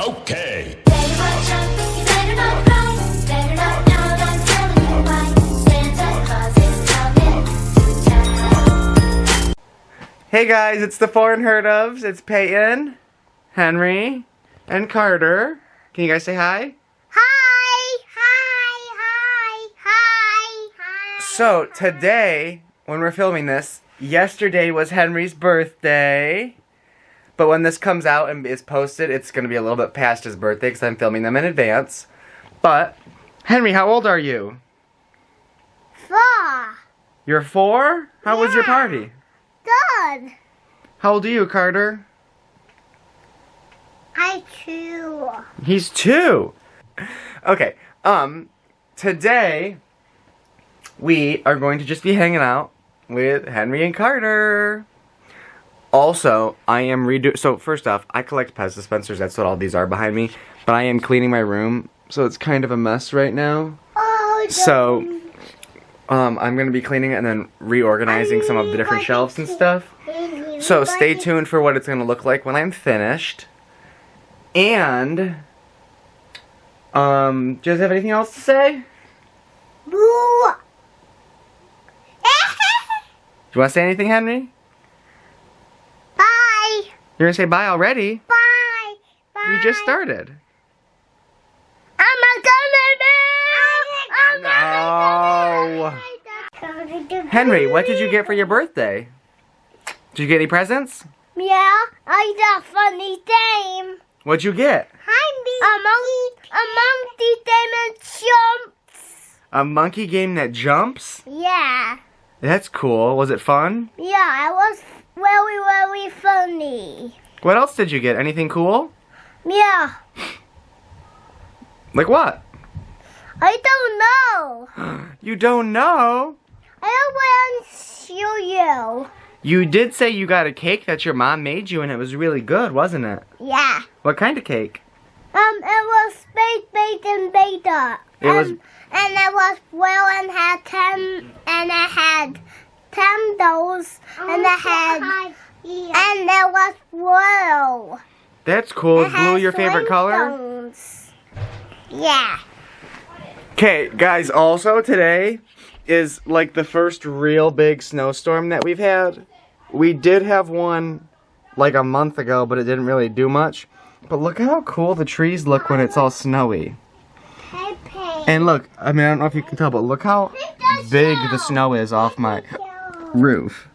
Okay. Better watch out, you better not cry. Better not know, I'm telling you why. Santa Claus is coming to town. Hey guys, it's the Four Unheard Ofs. It's Peyton, Henry, and Carter. Can you guys say hi? Hi! So today, when we're filming this, yesterday was Henry's birthday. But when this comes out and is posted, it's going to be a little bit past his birthday because I'm filming them in advance. But, Henry, how old are you? 4. You're 4? How was your Yeah. party? Good. How old are you, Carter? I 2. He's 2. Okay, today we are going to just be hanging out with Henry and Carter. Also, I am so first off, I collect Pez dispensers, that's what all these are behind me. But I am cleaning my room, so it's kind of a mess right now. Oh, So, I'm gonna be cleaning it and then reorganizing some of the different shelves and stuff. So stay tuned for what it's gonna look like when I'm finished. And, do you guys have anything else to say? Boo! Do you want to say anything, Henry? Bye! You're gonna say bye already? Bye! Bye! We just started. I'm No. Henry, what did you get for your birthday? Did you get any presents? Yeah, I got funny game. What'd you get? A monkey game and jumps. A monkey game that jumps? Yeah. That's cool. Was it fun? Yeah, it was very, very funny. What else did you get? Anything cool? Yeah. Like what? I don't know. You don't know? I don't want to show you. You did say you got a cake that your mom made you and it was really good, wasn't it? Yeah. What kind of cake? It was baked and beta. It was... And it was well and had 10, and it had 10 dolls, and it had, and it was blue. That's cool. Is It blue had your favorite color? stones. Yeah. Okay, guys, also today is like the first real big snowstorm that we've had. We did have one like a month ago, but it didn't really do much. But look how cool the trees look when it's all snowy. And look, I mean, I don't know if you can tell, but look how big the snow is off my roof.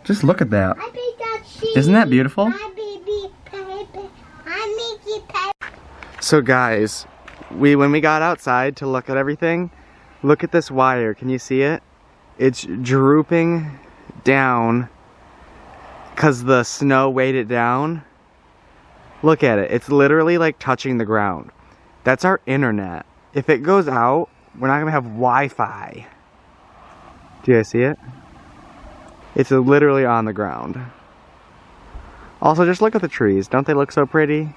Just look at that. Isn't that beautiful? So guys, when we got outside to look at everything, look at this wire. Can you see it? It's drooping down because the snow weighed it down. Look at it. It's literally like touching the ground. That's our internet. If it goes out, we're not going to have Wi-Fi. Do you guys see it? It's literally on the ground. Also, just look at the trees. Don't they look so pretty?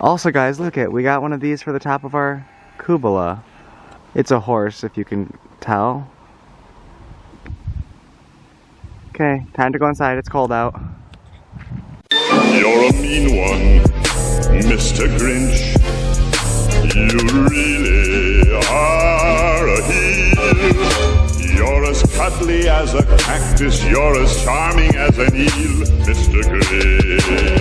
Also, guys, look at, we got one of these for the top of our cupola. It's a horse, if you can tell. Okay, time to go inside. It's cold out. You're a mean one, Mr. Grinch. You really are a heel. You're as cuddly as a cactus. You're as charming as an eel, Mr. Grinch.